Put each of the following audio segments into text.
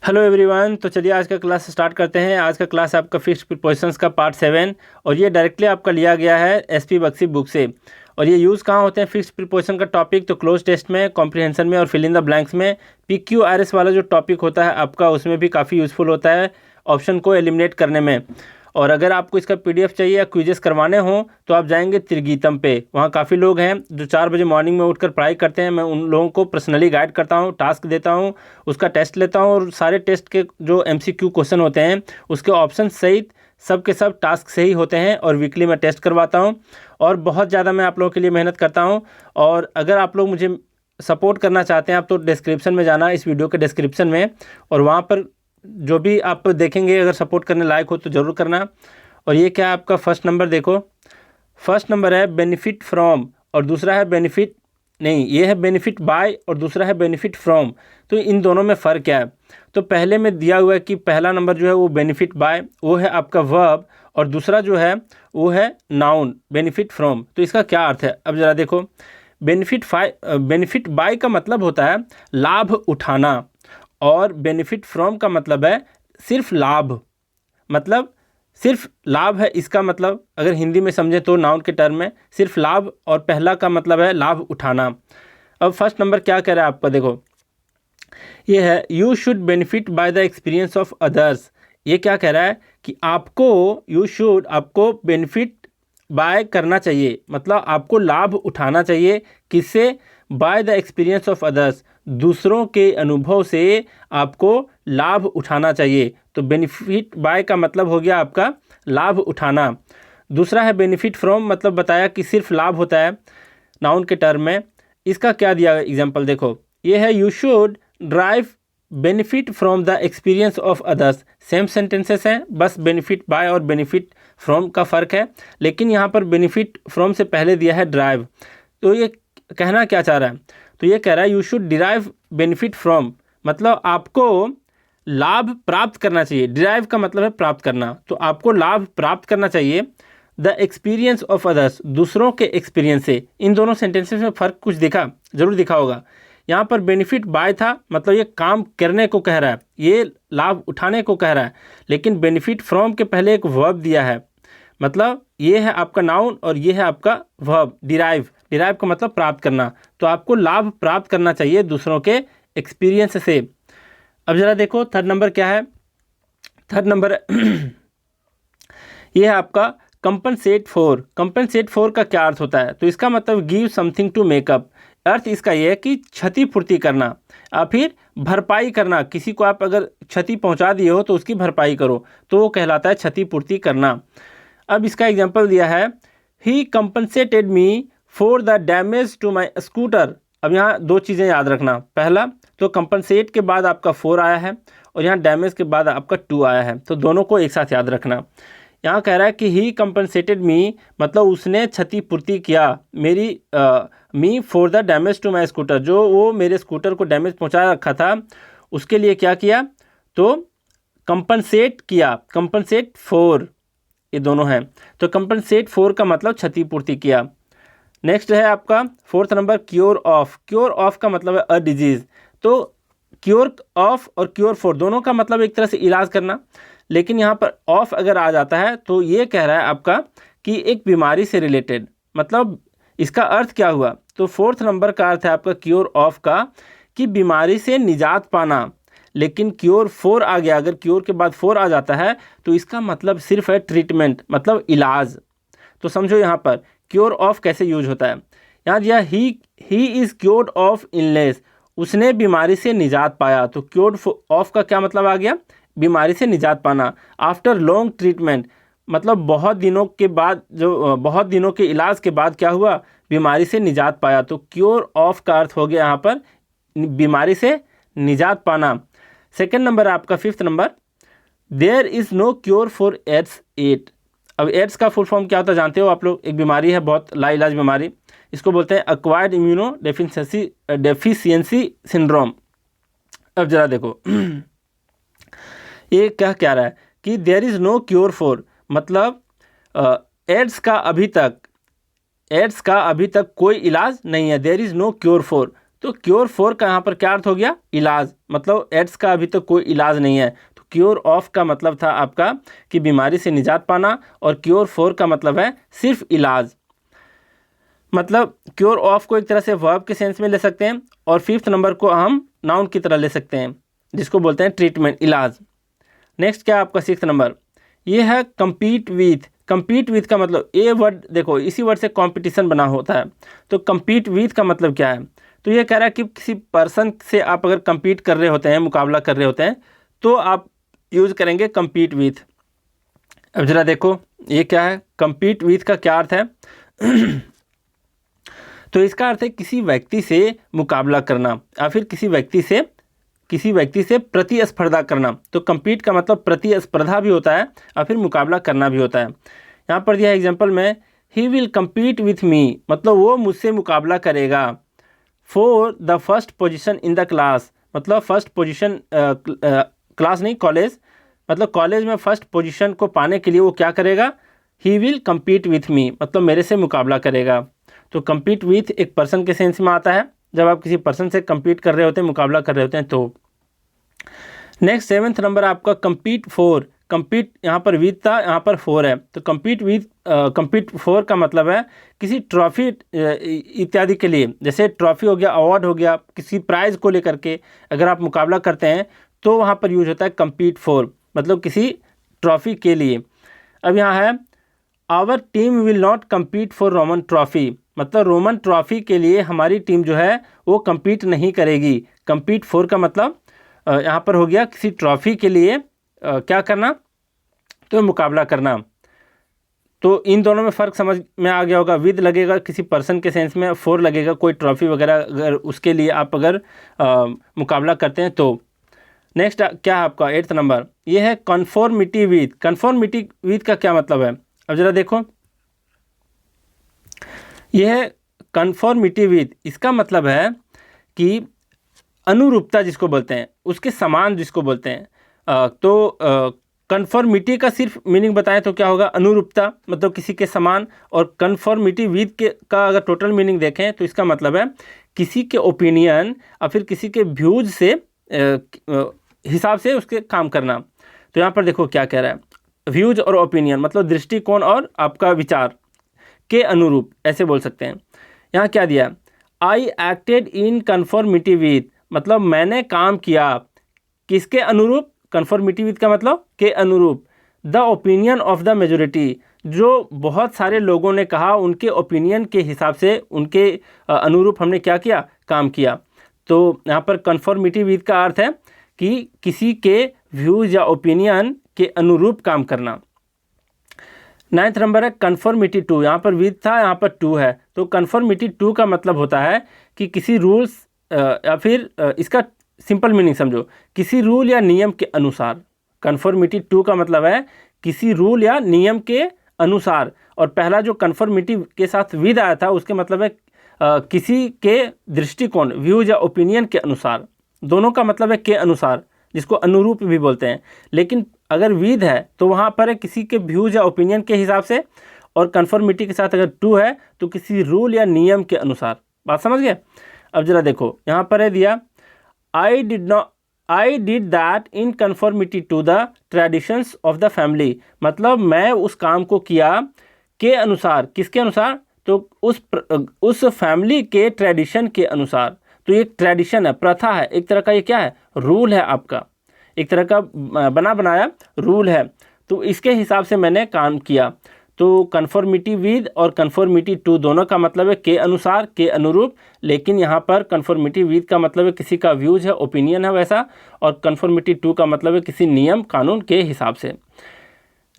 Hello everyone. तो चलिए आज का क्लास स्टार्ट करते हैं। आज का क्लास आपका फिक्स्ड प्रीपोजिशंस का पार्ट 7 और ये डायरेक्टली आपका लिया गया है एसपी बख्शी बुक से। और ये यूज़ कहाँ होते हैं फिक्स्ड प्रीपोजिशन का टॉपिक? तो क्लोज टेस्ट में, कॉम्प्रिहेंशन में और फिल इन द ब्लैंक्स में। PQRS वाला जो टॉपिक होता है आपका उसमें भी काफ़ी यूज़फुल होता है ऑप्शन को एलिमिनेट करने में। और अगर आपको इसका PDF चाहिए या क्विजेस करवाने हों तो आप जाएंगे त्रिगीतम पे। वहाँ काफ़ी लोग हैं जो 4 बजे मॉर्निंग में उठकर पढ़ाई करते हैं। मैं उन लोगों को पर्सनली गाइड करता हूँ, टास्क देता हूँ, उसका टेस्ट लेता हूँ और सारे टेस्ट के जो MCQ क्वेश्चन होते हैं उसके ऑप्शन सहित सब के सब टास्क सही होते हैं। और वीकली मैं टेस्ट करवाता हूँ और बहुत ज़्यादा मैं आप लोगों के लिए मेहनत करता हूँ। और अगर आप लोग मुझे सपोर्ट करना चाहते हैं आप तो डिस्क्रिप्शन में जाना, इस वीडियो के डिस्क्रिप्शन में, और वहाँ पर जो भी आप देखेंगे अगर सपोर्ट करने लायक हो तो ज़रूर करना। और ये क्या है आपका फर्स्ट नंबर, देखो फर्स्ट नंबर है बेनिफिट फ्रॉम और दूसरा है बेनिफिट, नहीं ये है बेनिफिट बाय और दूसरा है बेनिफिट फ्रॉम। तो इन दोनों में फ़र्क क्या है? तो पहले में दिया हुआ है कि पहला नंबर जो है वो बेनिफिट बाय वो है आपका वर्ब और दूसरा जो है वो है नाउन बेनिफिट फ्रॉम। तो इसका क्या अर्थ है अब ज़रा देखो। बेनिफिट बाय का मतलब होता है लाभ उठाना और बेनिफिट फ्रॉम का मतलब है सिर्फ लाभ, मतलब सिर्फ लाभ है। इसका मतलब अगर हिंदी में समझें तो नाउन के टर्म में सिर्फ लाभ और पहला का मतलब है लाभ उठाना। अब फर्स्ट नंबर क्या कह रहा है आपका, देखो ये है you should benefit by the experience of others. ये क्या कह रहा है कि आपको बेनिफिट बाय करना चाहिए, मतलब आपको लाभ उठाना चाहिए। किससे? By the experience of others, दूसरों के अनुभव से आपको लाभ उठाना चाहिए। तो बेनिफिट बाय का मतलब हो गया आपका लाभ उठाना। दूसरा है बेनिफिट फ्रॉम, मतलब बताया कि सिर्फ लाभ होता है नाउन के टर्म में। इसका क्या दिया एग्जांपल, देखो ये है you should drive benefit from the experience of others. Same sentences हैं, बस बेनिफिट बाय और बेनिफिट फ्रॉम का फ़र्क है। लेकिन यहाँ पर बेनिफिट फ्रॉम से पहले दिया है ड्राइव। तो ये कहना क्या चाह रहा है? तो ये कह रहा है you should derive benefit from, मतलब आपको लाभ प्राप्त करना चाहिए। डिराइव का मतलब है प्राप्त करना, तो आपको लाभ प्राप्त करना चाहिए द एक्सपीरियंस ऑफ अदर्स, दूसरों के एक्सपीरियंस से। इन दोनों सेंटेंसेस में फ़र्क कुछ दिखा, ज़रूर दिखा होगा। यहाँ पर बेनिफिट बाय था, मतलब ये काम करने को कह रहा है, ये लाभ उठाने को कह रहा है। लेकिन बेनिफिट फ्रॉम के पहले एक वर्ब दिया है, मतलब ये है आपका नाउन और ये है आपका वर्ब डिराइव। डिराइव का मतलब प्राप्त करना, तो आपको लाभ प्राप्त करना चाहिए दूसरों के एक्सपीरियंस से। अब ज़रा देखो थर्ड नंबर क्या है। थर्ड नंबर ये है आपका कंपनसेट फॉर। कंपनसेट फॉर का क्या अर्थ होता है? तो इसका मतलब गिव समथिंग टू मेकअप। अर्थ इसका ये है कि क्षतिपूर्ति करना या फिर भरपाई करना। किसी को आप अगर क्षति पहुंचा दिए हो तो उसकी भरपाई करो, तो वो कहलाता है क्षतिपूर्ति करना। अब इसका एग्जांपल दिया है he compensated me for the damage to my scooter. अब यहाँ दो चीज़ें याद रखना। पहला तो कंपनसेट के बाद आपका 4 आया है और यहाँ डैमेज के बाद आपका 2 आया है, तो दोनों को एक साथ याद रखना। यहाँ कह रहा है कि ही कंपनसेटेड मी, मतलब उसने क्षतिपूर्ति किया मेरी me for the damage to my scooter, जो वो मेरे स्कूटर को डैमेज पहुँचा रखा था उसके लिए क्या किया? तो कंपनसेट किया। कंपनसेट फॉर, ये दोनों हैं। तो कंपनसेट फॉर का मतलब क्षतिपूर्ति किया। नेक्स्ट है आपका fourth number cure of. Cure of का मतलब है अ डिजीज़। तो क्योर ऑफ और क्योर फॉर दोनों का मतलब एक तरह से इलाज करना, लेकिन यहाँ पर ऑफ अगर आ जाता है तो ये कह रहा है आपका कि एक बीमारी से रिलेटेड। मतलब इसका अर्थ क्या हुआ? तो फोर्थ नंबर का अर्थ है आपका क्योर ऑफ का कि बीमारी से निजात पाना। लेकिन क्योर फॉर आ गया, अगर क्योर के बाद फॉर आ जाता है तो इसका मतलब सिर्फ है ट्रीटमेंट, मतलब इलाज। तो समझो यहाँ पर क्योर ऑफ कैसे यूज होता है। यहाँ दिया he is cured of illness, उसने बीमारी से निजात पाया। तो क्योर्ड ऑफ का क्या मतलब आ गया? बीमारी से निजात पाना। आफ्टर लॉन्ग ट्रीटमेंट, मतलब बहुत दिनों के बाद, जो बहुत दिनों के इलाज के बाद क्या हुआ? बीमारी से निजात पाया। तो क्योर ऑफ का अर्थ हो गया यहाँ पर बीमारी से निजात पाना। सेकेंड नंबर आपका fifth number, there is no cure for AIDS 8। अब एड्स का फुल फॉर्म क्या होता है जानते हो आप लोग? एक बीमारी है, बहुत लाइलाज बीमारी, इसको बोलते हैं एक्वायर्ड इम्यूनो डेफिशिएंसी सिंड्रोम। अब जरा देखो ये क्या कह रहा है कि there is no cure for, मतलब एड्स का अभी तक कोई इलाज नहीं है। There is no cure for, तो क्योर फॉर का यहाँ पर क्या अर्थ हो गया? इलाज। मतलब एड्स का अभी तो कोई इलाज नहीं है, तो क्योर ऑफ का मतलब था आपका कि बीमारी से निजात पाना, और क्योर फॉर का मतलब है सिर्फ इलाज। मतलब क्योर ऑफ को एक तरह से वर्ब के सेंस में ले सकते हैं, और फिफ्थ नंबर को हम नाउन की तरह ले सकते हैं, जिसको बोलते हैं ट्रीटमेंट, इलाज। नेक्स्ट क्या आपका सिक्स्थ नंबर, ये है compete with। compete with का मतलब, ये वर्ड देखो, इसी वर्ड से कंपटीशन बना होता है। तो compete with का मतलब क्या है? तो ये कह रहा है कि किसी पर्सन से आप अगर compete कर रहे होते हैं, मुकाबला कर रहे होते हैं, तो आप यूज़ करेंगे compete with। अब ज़रा देखो ये क्या है, compete with का क्या अर्थ है? तो इसका अर्थ है किसी व्यक्ति से मुकाबला करना, या फिर किसी व्यक्ति से प्रतिस्पर्धा करना। तो compete का मतलब प्रतिस्पर्धा भी होता है, और फिर मुकाबला करना भी होता है। यहाँ पर दिया एग्जाम्पल में, he will compete with me, मतलब वो मुझसे मुकाबला करेगा। For the first position in the class, मतलब फर्स्ट पोजिशन, क्लास नहीं, कॉलेज, मतलब कॉलेज में फर्स्ट पोजिशन को पाने के लिए वो क्या करेगा? He will compete with me, मतलब मेरे से मुकाबला करेगा। तो compete with एक पर्सन के सेंस में आता है, जब आप किसी पर्सन से compete कर रहे होते हैं, मुकाबला कर रहे होते हैं। तो नेक्स्ट सेवेंथ नंबर आपका compete for। compete यहाँ पर with था, यहाँ पर for है, तो compete for का मतलब है किसी ट्रॉफी इत्यादि के लिए, जैसे ट्रॉफी हो गया, अवार्ड हो गया, किसी प्राइज़ को लेकर के अगर आप मुकाबला करते हैं तो वहाँ पर यूज होता है compete for, मतलब किसी ट्रॉफी के लिए। अब यहाँ है our team will not compete for Roman trophy, मतलब रोमन ट्रॉफी के लिए हमारी टीम जो है वो compete नहीं करेगी। compete for का मतलब यहाँ पर हो गया किसी ट्रॉफी के लिए क्या करना? तो मुकाबला करना। तो इन दोनों में फ़र्क समझ में आ गया होगा। विद लगेगा किसी पर्सन के सेंस में, फोर लगेगा कोई ट्रॉफी वगैरह, अगर उसके लिए आप अगर मुकाबला करते हैं तो। नेक्स्ट क्या है आपका एट्थ नंबर, ये है कन्फॉर्मिटी विद। कन्फॉर्मिटी विद का क्या मतलब है? अब ज़रा देखो, यह है कन्फॉर्मिटी विद, इसका मतलब है कि अनुरूपता जिसको बोलते हैं, उसके समान जिसको बोलते हैं। तो कन्फॉर्मिटी का सिर्फ मीनिंग बताएं तो क्या होगा? अनुरूपता, मतलब किसी के समान। और कन्फॉर्मिटी विद के का अगर टोटल मीनिंग देखें तो इसका मतलब है किसी के ओपिनियन और फिर किसी के व्यूज से हिसाब से उसके काम करना। तो यहाँ पर देखो क्या कह रहा है, व्यूज और ओपिनियन मतलब दृष्टिकोण और आपका विचार के अनुरूप, ऐसे बोल सकते हैं। यहाँ क्या दिया, आई एक्टेड इन कन्फॉर्मिटी विद, मतलब मैंने काम किया किसके अनुरूप? कन्फॉर्मिटी विद का मतलब के अनुरूप। The opinion of the majority, जो बहुत सारे लोगों ने कहा उनके ओपिनियन के हिसाब से, उनके अनुरूप हमने क्या किया? काम किया। तो यहाँ पर कन्फॉर्मिटी विद का अर्थ है कि किसी के व्यूज या ओपिनियन के अनुरूप काम करना। नाइन्थ नंबर है कन्फॉर्मिटी टू। यहाँ पर विद था, यहाँ पर टू है, तो कन्फॉर्मिटी टू का मतलब होता है कि किसी रूल्स या फिर इसका सिंपल मीनिंग समझो, किसी रूल या नियम के अनुसार। कन्फॉर्मिटी टू का मतलब है किसी रूल या नियम के अनुसार, और पहला जो कन्फॉर्मिटी के साथ विद आया था उसके मतलब है किसी के दृष्टिकोण, व्यूज या ओपिनियन के अनुसार। दोनों का मतलब है के अनुसार, जिसको अनुरूप भी बोलते हैं। लेकिन अगर विद है तो वहाँ पर है किसी के व्यूज या ओपिनियन के हिसाब से, और कन्फॉर्मिटी के साथ अगर टू है तो किसी रूल या नियम के अनुसार। बात समझ गए? अब जरा देखो यहाँ पर है दिया, I did that in conformity to the traditions of the family, मतलब मैं उस काम को किया के अनुसार। किसके अनुसार? तो उस फैमिली के ट्रेडिशन के अनुसार। तो ये ट्रेडिशन है, प्रथा है, एक तरह का ये क्या है? रूल है आपका, एक तरह का बना बनाया रूल है। तो इसके हिसाब से मैंने काम किया। तो कन्फॉर्मिटी विद और कन्फॉर्मिटी टू दोनों का मतलब है के अनुसार, के अनुरूप। लेकिन यहाँ पर कन्फॉर्मिटी विद का मतलब है किसी का व्यूज है, ओपिनियन है वैसा, और कन्फॉर्मिटी टू का मतलब है किसी नियम कानून के हिसाब से।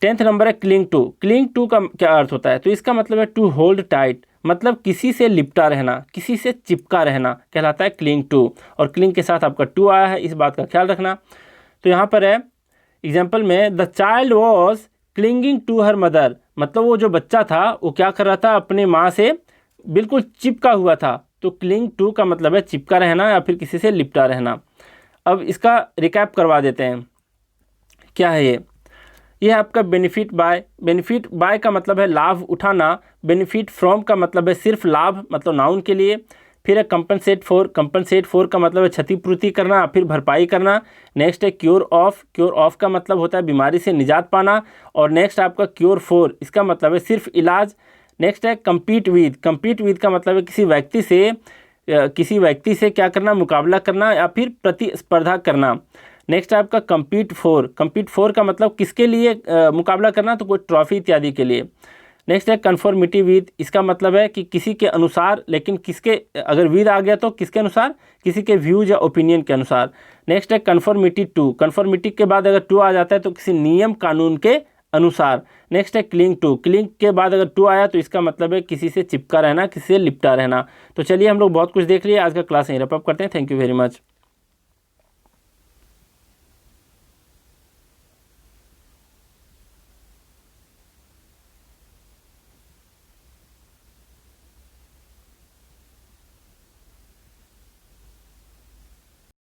10th नंबर है क्लिंग टू। क्लिंग टू का क्या अर्थ होता है? तो इसका मतलब है टू होल्ड टाइट, मतलब किसी से लिपटा रहना, किसी से चिपका रहना कहलाता है क्लिंग टू। और क्लिंग के साथ आपका टू आया है, इस बात का ख्याल रखना। तो यहाँ पर है एग्जाम्पल में, the child was clinging to her mother, मतलब वो जो बच्चा था वो क्या कर रहा था? अपने माँ से बिल्कुल चिपका हुआ था। तो क्लिंग टू का मतलब है चिपका रहना या फिर किसी से लिपटा रहना। अब इसका रिकैप करवा देते हैं, क्या है ये है आपका बेनिफिट बाय। बेनिफिट बाय का मतलब है लाभ उठाना। बेनिफिट फ्रॉम का मतलब है सिर्फ लाभ, मतलब नाउन के लिए। फिर है कंपनसेट फॉर का मतलब है क्षतिपूर्ति करना, फिर भरपाई करना। नेक्स्ट है क्योर ऑफ का मतलब होता है बीमारी से निजात पाना। और नेक्स्ट आपका क्योर फॉर, इसका मतलब है सिर्फ इलाज। नेक्स्ट है कम्पीट विद का मतलब है किसी व्यक्ति से क्या करना, मुकाबला करना या फिर प्रतिस्पर्धा करना। नेक्स्ट है आपका कम्पीट फॉर का मतलब किसके लिए मुकाबला करना, तो कोई ट्रॉफी इत्यादि के लिए। नेक्स्ट है कन्फॉर्मिटी विद, इसका मतलब है कि किसी के अनुसार, लेकिन किसके, अगर विद आ गया तो किसके अनुसार, किसी के व्यूज या ओपिनियन के अनुसार। नेक्स्ट है कन्फॉर्मिटी के बाद अगर टू आ जाता है तो किसी नियम कानून के अनुसार। नेक्स्ट है क्लिंग के बाद अगर टू आया तो इसका मतलब है किसी से चिपका रहना, किसी से लिपटा रहना। तो चलिए हम लोग बहुत कुछ देख लिए, आज का क्लास यहीं रैप अप करते हैं। Thank you very much.